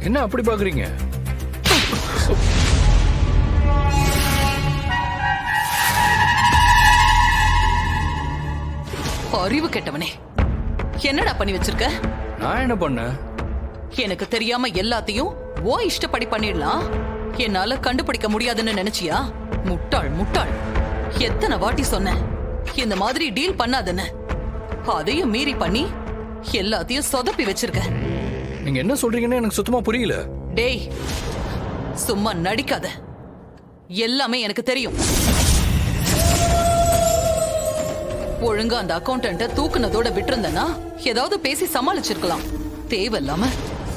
என்ன அப்படி பாக்குறீங்க? அறிவு கெட்டவனே, என்னடா பண்ணி வச்சிருக்க? நான் என்ன பண்ணேன்? எனக்கு தெரியாம எல்லாத்தையும் ஓ இஷ்டப்படி பண்ணிடலாம். என்னால கண்டுபிடிக்க முடியாதுன்னு நினைச்சியா? முட்டாள் முட்டாள். எத்தனை வாட்டி சொன்னேன் இந்த மாதிரி டீல் பண்ணாதன்னு. அதையும் மீறி பண்ணி எல்லாத்தையும் சொதப்பி வச்சிருக்க. நீங்க என்ன சொல்றீங்கன்னு எனக்கு சுத்தமா புரியல. டேய், சும்மா நடிக்காத. எல்லாமே எனக்கு தெரியும். ஒழுங்கா அந்த அக்கௌண்டன்ட்ட தூக்குனதோட விட்டுருந்தனா ஏதாவது பேசி சமாளிச்சிருக்கலாம். தேவையில்லாம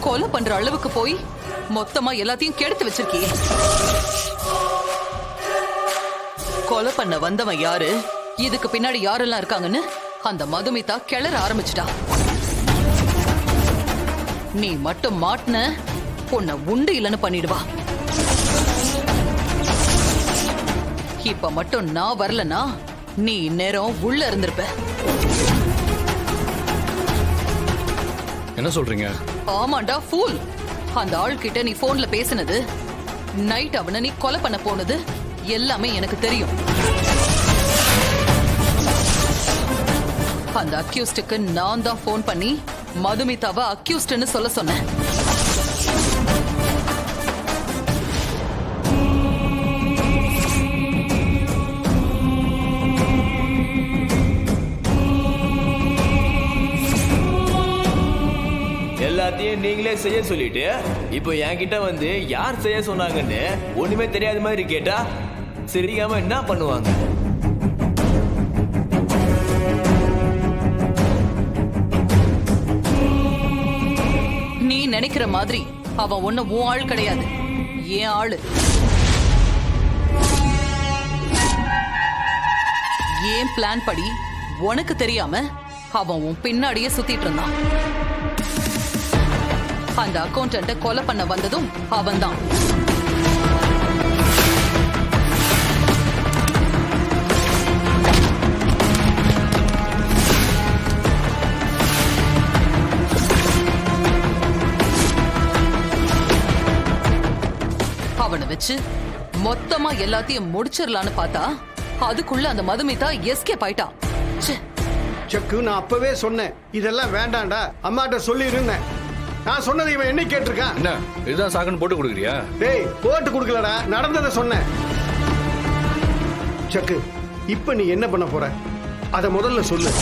கொலை பண்ற அளவுக்கு போய் மொத்தமா எல்லாத்தையும் கெடுத்து வச்சிருக்கியே. கொலை பண்ண வந்தவன் யாரு, இதுக்கு பின்னாடி யாரெல்லாம் இருக்காங்கன்னு அந்த மதுமிதா கிளற ஆரம்பிச்சிட்டா. நீ மட்டும் மாட்டின உன்னை உண்டு இல்லைன்னு பண்ணிடுவா. இப்ப மட்டும் நான் வரலனா நீ இந்நேரம் உள்ள இருந்திருப்ப. என்ன சொல்றீங்க? ஆமாண்டா ஃபூல். அந்த ஆள் கிட்ட நீ போன்ல பேசினது, நைட் அவனை நீ கொலை பண்ண போனது எல்லாமே எனக்கு தெரியும். அந்த அக்யூஸ்டுக்கு நான் தான் போன் பண்ணி மதுமிதாவை அக்யூஸ்ட்னு சொல்ல சொன்னேன். எல்லாத்தையும் நீங்களே செய்ய சொல்லிட்டு இப்போ என்கிட்ட வந்து யார் செய்ய சொன்னாங்கன்னு ஒண்ணுமே தெரியாத மாதிரி கேட்டா சிரிக்காம என்ன பண்ணுவாங்க? நீ நினைக்கிற மாதிரி அவன் ஒண்ணு உன் ஆள் கிடையாது, என் ஆளு. ஏன் பிளான் படி உனக்கு தெரியாம அவன் உன் பின்னாடியே சுத்திட்டு இருந்தான். அந்த அக்கௌண்டன்ட்ட கொலை பண்ண வந்ததும் அவன்தான். அவனை வச்சு மொத்தமா எல்லாத்தையும் முடிச்சிடலான்னு பார்த்தா அதுக்குள்ள அந்த மதுமிதா எஸ்கேப் ஆயிட்டா. செக்கு, நான் அப்பவே சொன்னேன் இதெல்லாம் வேண்டாம்டா, அம்மாட்ட சொல்லி இருந்தேன். நான் சொன்னதை இவன் என்ன கேட்டிருக்கான்? என்ன இதுதான் சாக்குன்னு போட்டு கொடுக்குறியா? டேய், போட்டு கொடுக்கலடா, நடந்ததை சொன்னேன். செக்கு, இப்ப நீ என்ன பண்ண போற அத முதல்ல சொல்லு.